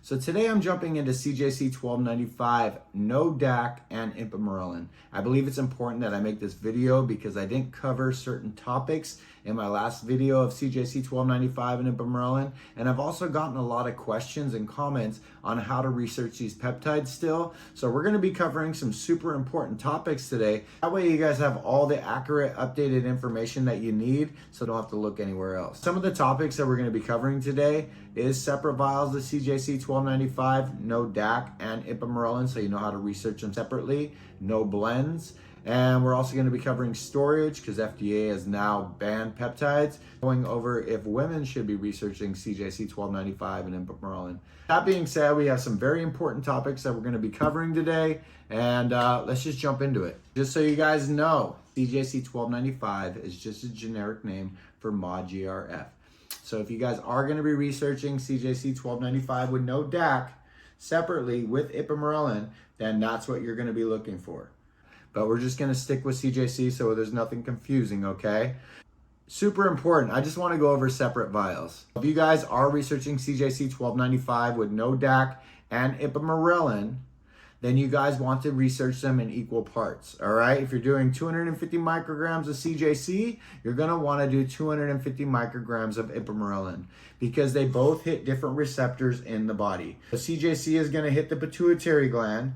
So today I'm jumping into CJC 1295, no DAC, and ipamorelin. I believe it's important that I make this video because I didn't cover certain topics in my last video of CJC 1295 and ipamorelin, and I've also gotten a lot of questions and comments on how to research these peptides still. So we're going to be covering some super important topics today. That way you guys have all the accurate, updated information that you need, so don't have to look anywhere else. Some of the topics that we're going to be covering today is separate vials of CJC 1295, no DAC, and ipamorelin, so you know how to research them separately, no blends. And we're also going to be covering storage because FDA has now banned peptides, going over if women should be researching CJC 1295 and ipamorelin. That being said, we have some very important topics that we're going to be covering today, and let's just jump into it. Just so you guys know, CJC 1295 is just a generic name for MOD-GRF. So if you guys are going to be researching CJC 1295 with no DAC separately with ipamorelin, then that's what you're going to be looking for. But we're just going to stick with CJC so there's nothing confusing, okay? Super important. I just want to go over separate vials. If you guys are researching CJC 1295 with no DAC and ipamorelin, then you guys want to research them in equal parts, all right? If you're doing 250 micrograms of CJC, you're gonna wanna do 250 micrograms of ipamorelin because they both hit different receptors in the body. The CJC is gonna hit the pituitary gland,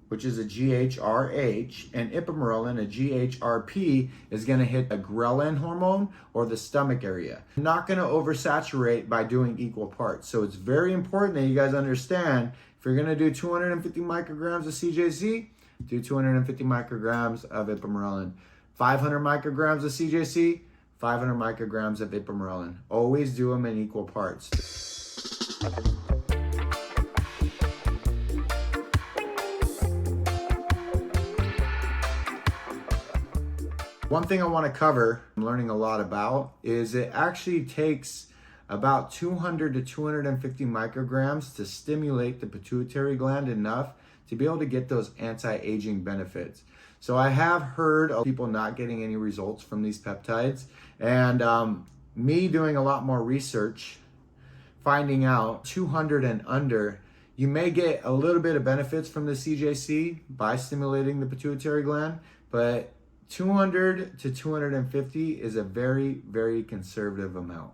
which is a GHRH, and ipamorelin, a GHRP, is gonna hit a ghrelin hormone or the stomach area. You're not gonna oversaturate by doing equal parts. So it's very important that you guys understand, if you're gonna do 250 micrograms of CJC, do 250 micrograms of ipamorelin. 500 micrograms of CJC, 500 micrograms of ipamorelin. Always do them in equal parts. One thing I want to cover, I'm learning a lot about, is it actually takes about 200 to 250 micrograms to stimulate the pituitary gland enough to be able to get those anti-aging benefits. So I have heard of people not getting any results from these peptides, and me doing a lot more research, finding out 200 and under, you may get a little bit of benefits from the CJC by stimulating the pituitary gland, but 200 to 250 is a very, very conservative amount.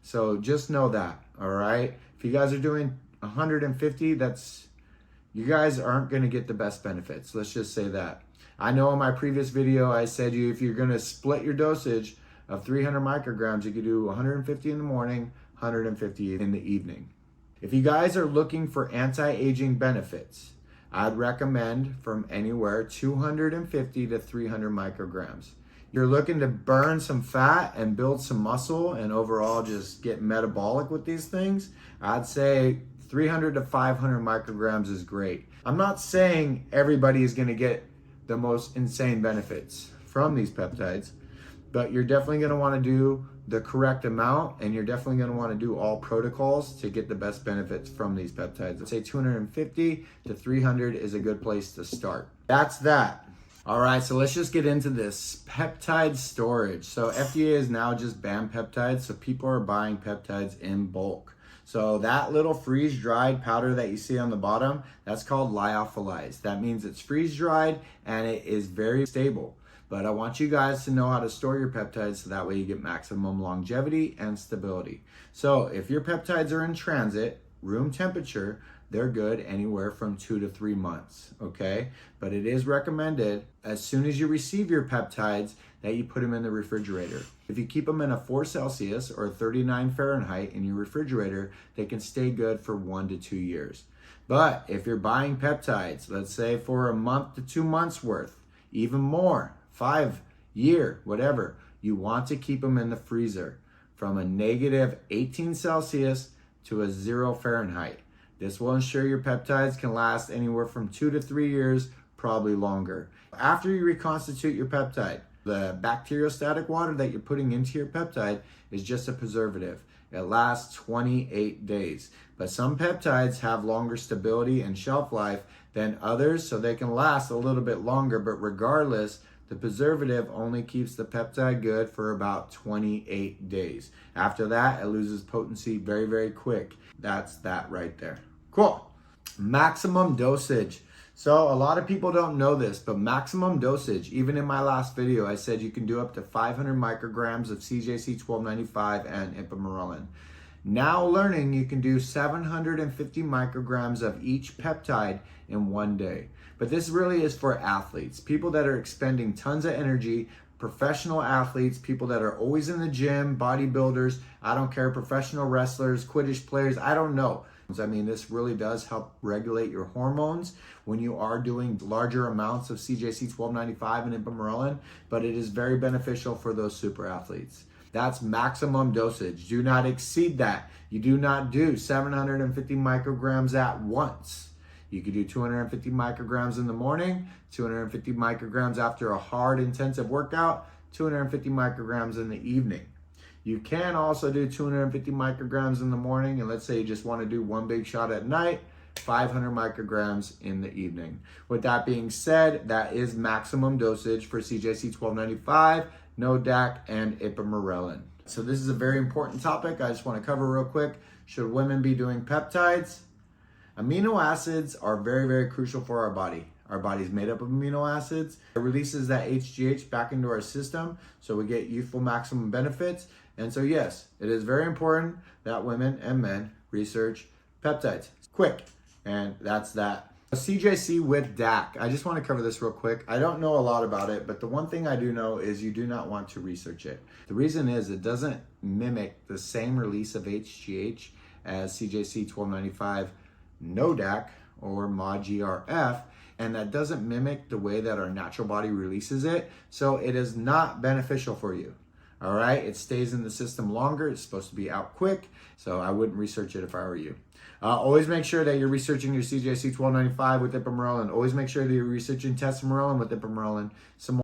So just know that, all right? If you guys are doing 150, you guys aren't gonna get the best benefits. Let's just say that. I know in my previous video, I said if you're gonna split your dosage of 300 micrograms, you could do 150 in the morning, 150 in the evening. If you guys are looking for anti-aging benefits, I'd recommend from anywhere 250 to 300 micrograms. You're looking to burn some fat and build some muscle and overall just get metabolic with these things, I'd say 300 to 500 micrograms is great. I'm not saying everybody is going to get the most insane benefits from these peptides, but you're definitely going to want to do the correct amount, and you're definitely going to want to do all protocols to get the best benefits from these peptides. I'd say 250 to 300 is a good place to start. That's that. All right, so let's just get into this peptide storage. So FDA has now just banned peptides, so people are buying peptides in bulk. So that little freeze-dried powder that you see on the bottom, that's called lyophilized. That means it's freeze-dried and it is very stable. But I want you guys to know how to store your peptides so that way you get maximum longevity and stability. So if your peptides are in transit, room temperature, they're good anywhere from 2 to 3 months, okay? But it is recommended as soon as you receive your peptides that you put them in the refrigerator. If you keep them in a 4 Celsius or 39 Fahrenheit in your refrigerator, they can stay good for 1 to 2 years. But if you're buying peptides, let's say for a month to 2 months worth, even more, 5 year, whatever, you want to keep them in the freezer from a negative 18 Celsius to a 0 Fahrenheit. This will ensure your peptides can last anywhere from 2 to 3 years, probably longer. After you reconstitute your peptide, the bacteriostatic water that you're putting into your peptide is just a preservative. It lasts 28 days. But some peptides have longer stability and shelf life than others, so they can last a little bit longer, but regardless, the preservative only keeps the peptide good for about 28 days. After that, it loses potency very, very quick. That's that right there. Cool. Maximum dosage. So a lot of people don't know this, but maximum dosage, even in my last video, I said you can do up to 500 micrograms of CJC 1295 and ipamorelin. Now learning you can do 750 micrograms of each peptide in one day. But this really is for athletes, people that are expending tons of energy, professional athletes, people that are always in the gym, bodybuilders, I don't care, professional wrestlers, Quidditch players, I don't know. I mean, this really does help regulate your hormones when you are doing larger amounts of CJC 1295 and ipamorelin, but it is very beneficial for those super athletes. That's maximum dosage. Do not exceed that. You do not do 750 micrograms at once. You could do 250 micrograms in the morning, 250 micrograms after a hard, intensive workout, 250 micrograms in the evening. You can also do 250 micrograms in the morning, and let's say you just want to do one big shot at night, 500 micrograms in the evening. With that being said, that is maximum dosage for CJC 1295, NODAC, and ipamorelin. So this is a very important topic I just want to cover real quick. Should women be doing peptides? Amino acids are very, very crucial for our body. Our body's made up of amino acids. It releases that HGH back into our system, so we get youthful maximum benefits. And so yes, it is very important that women and men research peptides. Quick, and that's that. CJC with DAC. I just want to cover this real quick. I don't know a lot about it, but the one thing I do know is you do not want to research it. The reason is it doesn't mimic the same release of HGH as CJC 1295 NODAC or MOD-GRF, and that doesn't mimic the way that our natural body releases it, so it is not beneficial for you. All right, it stays in the system longer. It's supposed to be out quick, so I wouldn't research it if I were you. Always make sure that you're researching your CJC 1295 with ipamorelin. Always make sure that you're researching tesamorelin with ipamorelin. Some